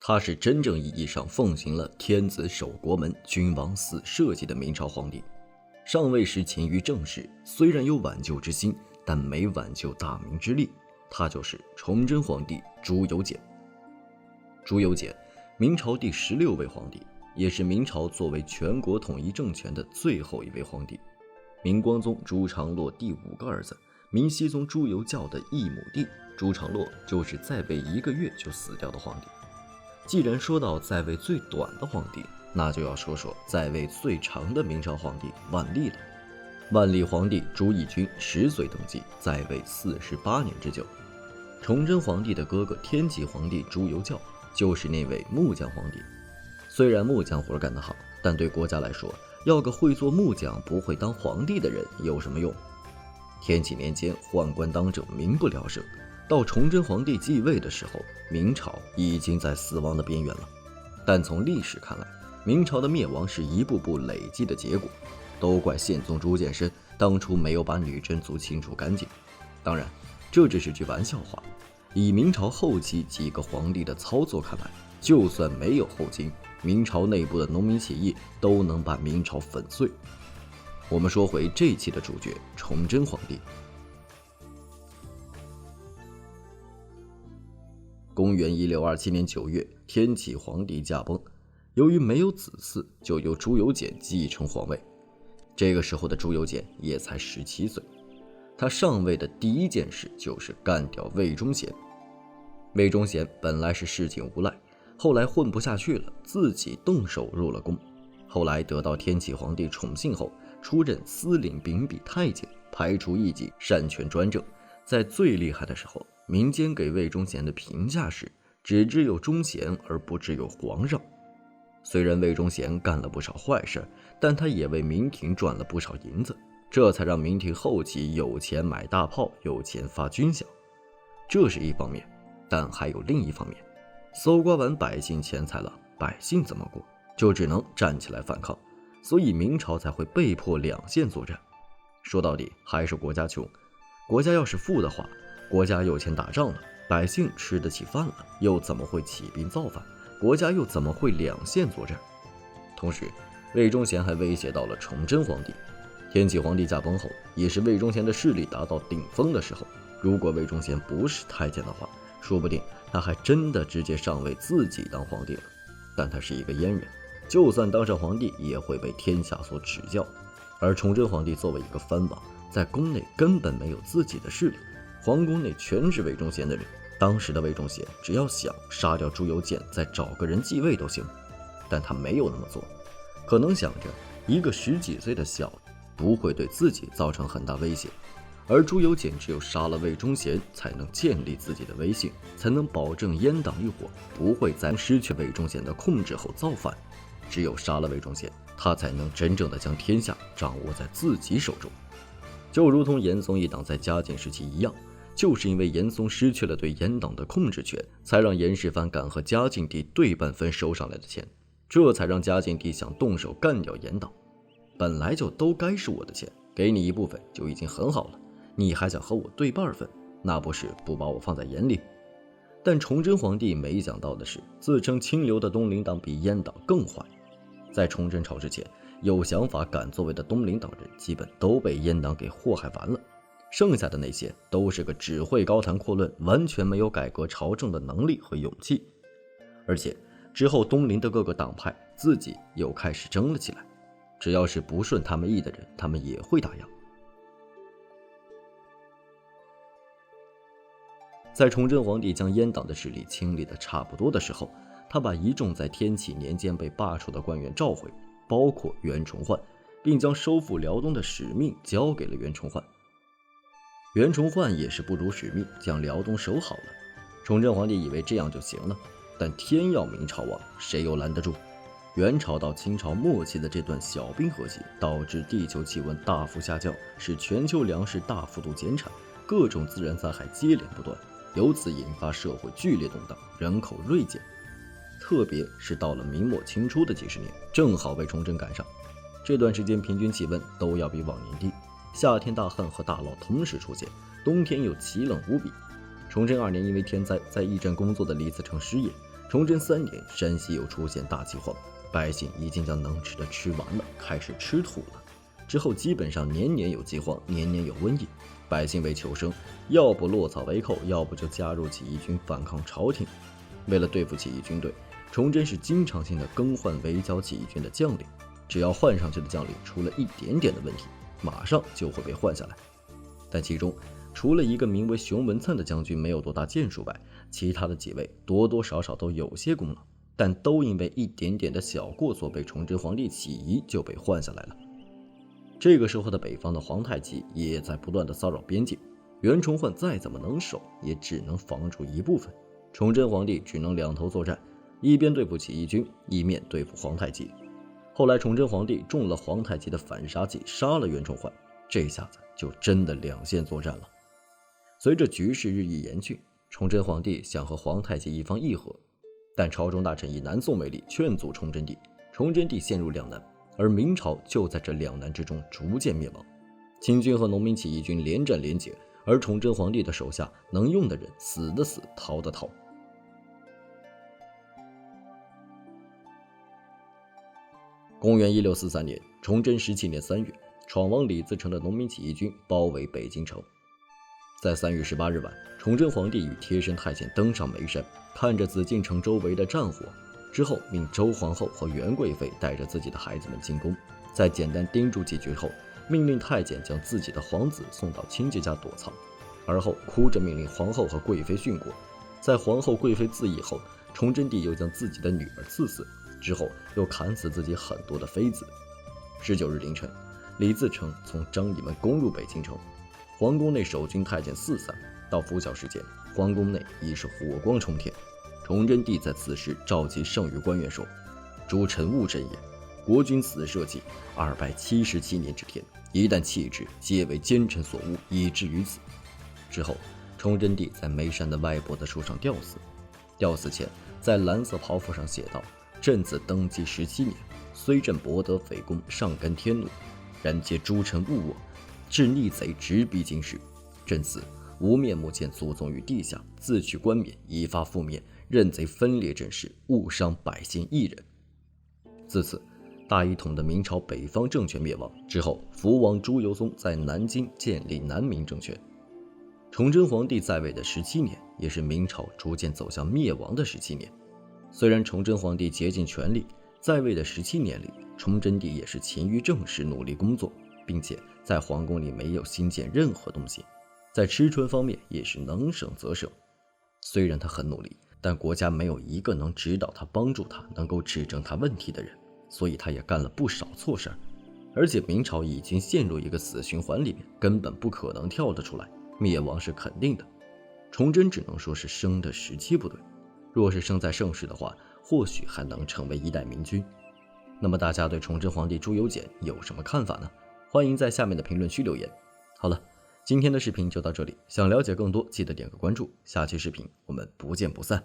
他是真正意义上奉行了天子守国门，君王死社稷的明朝皇帝。上位时勤于政事，虽然有挽救之心，但没挽救大明之力。他就是崇祯皇帝朱由检。朱由检，明朝第16位皇帝，也是明朝作为全国统一政权的最后一位皇帝。明光宗朱常洛第5个儿子，明熹宗朱由校的异母弟朱常洛，就是在位1个月就死掉的皇帝。既然说到在位最短的皇帝，那就要说说在位最长的明朝皇帝万历了。万历皇帝朱翊钧10岁登基，在位48年之久。崇祯皇帝的哥哥天启皇帝朱由校就是那位木匠皇帝。虽然木匠活干得好，但对国家来说，要个会做木匠不会当皇帝的人有什么用？天启年间宦官当政，民不聊生。到崇祯皇帝继位的时候，明朝已经在死亡的边缘了。但从历史看来，明朝的灭亡是一步步累积的结果，都怪宪宗朱见深当初没有把女真族清除干净。当然，这只是句玩笑话。以明朝后期几个皇帝的操作看来，就算没有后金，明朝内部的农民起义都能把明朝粉碎。我们说回这期的主角崇祯皇帝。公元1627年9月，天启皇帝驾崩，由于没有子嗣，就由朱由检继承皇位。这个时候的朱由检也才17岁。他上位的第一件事就是干掉魏忠贤。魏忠贤本来是市井无赖，后来混不下去了，自己动手入了宫。后来得到天启皇帝宠幸后，出任司领秉笔太监，排除异己，擅权专政。在最厉害的时候，民间给魏忠贤的评价是只知有忠贤而不知有皇上。虽然魏忠贤干了不少坏事，但他也为明廷赚了不少银子，这才让明廷后期有钱买大炮，有钱发军饷。这是一方面，但还有另一方面，搜刮完百姓钱财了，百姓怎么过？就只能站起来反抗，所以明朝才会被迫2线作战。说到底还是国家穷，国家要是富的话，国家有钱打仗了，百姓吃得起饭了，又怎么会起兵造反？国家又怎么会2线作战？同时，魏忠贤还威胁到了崇祯皇帝。天启皇帝驾崩后，也是魏忠贤的势力达到顶峰的时候。如果魏忠贤不是太监的话，说不定他还真的直接上位自己当皇帝了。但他是一个阉人，就算当上皇帝，也会被天下所耻笑。而崇祯皇帝作为一个藩王，在宫内根本没有自己的势力，皇宫内全是魏忠贤的人。当时的魏忠贤只要想杀掉朱由检，再找个人继位都行，但他没有那么做，可能想着一个10几岁的小不会对自己造成很大威胁，而朱由检只有杀了魏忠贤，才能建立自己的威信，才能保证阉党一伙不会在失去魏忠贤的控制后造反。只有杀了魏忠贤，他才能真正的将天下掌握在自己手中。就如同严嵩一党在嘉靖时期一样，就是因为严嵩失去了对阉党的控制权，才让严世蕃敢和嘉靖帝对半分收上来的钱，这才让嘉靖帝想动手干掉阉党。本来就都该是我的钱，给你一部分就已经很好了，你还想和我对半分，那不是不把我放在眼里？但崇祯皇帝没想到的是，自称清流的东林党比阉党更坏。在崇祯朝之前，有想法敢作为的东林党人基本都被阉党给祸害完了，剩下的那些都是个只会高谈阔论，完全没有改革朝政的能力和勇气。而且之后东林的各个党派自己又开始争了起来，只要是不顺他们意的人，他们也会打压。在崇祯皇帝将阉党的势力清理得差不多的时候，他把一众在天启年间被罢黜的官员召回，包括袁崇焕，并将收复辽东的使命交给了袁崇焕。袁崇焕也是不辱使命，将辽东守好了。崇祯皇帝以为这样就行了，但天要明朝亡，谁又拦得住？元朝到清朝末期的这段小冰河期，导致地球气温大幅下降，使全球粮食大幅度减产，各种自然灾害接连不断，由此引发社会剧烈动荡，人口锐减。特别是到了明末清初的几十年，正好被崇祯赶上。这段时间平均气温都要比往年低，夏天大旱和大涝同时出现，冬天又奇冷无比。崇祯2年因为天灾，在驿站工作的李自成失业，崇祯3年，山西又出现大饥荒，百姓已经将能吃的吃完了，开始吃土了。之后基本上年年有饥荒，年年有瘟疫，百姓为求生，要不落草为寇，要不就加入起义军反抗朝廷。为了对付起义军队，崇祯是经常性的更换围剿起义军的将领，只要换上去的将领出了一点点的问题，马上就会被换下来。但其中除了一个名为熊文灿的将军没有多大建树外，其他的几位多多少少都有些功劳，但都因为一点点的小过错被崇祯皇帝起疑就被换下来了。这个时候的北方的皇太极也在不断的骚扰边境，袁崇焕再怎么能守，也只能防住一部分。崇祯皇帝只能两头作战，一边对付起义军，一面对付皇太极。后来崇祯皇帝中了皇太极的反杀计，杀了袁崇焕，这下子就真的两线作战了。随着局势日益严峻，崇祯皇帝想和皇太极一方议和，但朝中大臣以南宋为例，劝阻崇祯帝，崇祯帝陷入两难，而明朝就在这两难之中逐渐灭亡。清军和农民起义军连战连捷，而崇祯皇帝的手下能用的人死的死，逃的逃。公元1643年，崇祯17年3月，闯王李自成的农民起义军包围北京城。在3月18日晚，崇祯皇帝与贴身太监登上眉山，看着紫禁城周围的战火，之后命周皇后和袁贵妃带着自己的孩子们进宫，在简单叮嘱几句后，命令太监将自己的皇子送到亲戚家躲藏，而后哭着命令皇后和贵妃殉国。在皇后贵妃自缢后，崇祯帝又将自己的女儿赐死，之后又砍死自己很多的妃子。19日凌晨，李自成从张义门攻入北京城，皇宫内守军太监四散，到拂晓时间，皇宫内已是火光冲天。崇祯帝在此时召集剩余官员说：“诸臣勿震也，国君死社稷277年之天，一旦弃之，皆为奸臣所误，以至于此。”之后，崇祯帝在眉山的歪脖子树上吊死。吊死前，在蓝色袍服上写道：“朕自登基17年，虽朕博得匪功，上甘天怒，然皆诸臣误我，致逆贼直逼京师。朕死无面目见祖宗于地下，自取冠冕，以发覆灭，任贼分裂阵势，误伤百姓一人。”自此，大一统的明朝北方政权灭亡之后，福王朱由崧在南京建立南明政权。崇祯皇帝在位的17年，也是明朝逐渐走向灭亡的17年。虽然崇祯皇帝竭尽全力，在位的17年里，崇祯帝也是勤于政事，努力工作，并且在皇宫里没有新建任何东西，在吃穿方面也是能省则省。虽然他很努力，但国家没有一个能指导他、帮助他、能够指正他问题的人，所以他也干了不少错事儿。而且明朝已经陷入一个死循环里面，根本不可能跳得出来，灭亡是肯定的。崇祯只能说是生的时期不对，若是生在盛世的话，或许还能成为一代明君。那么大家对崇祯皇帝朱由检有什么看法呢？欢迎在下面的评论区留言。好了，今天的视频就到这里，想了解更多记得点个关注，下期视频我们不见不散。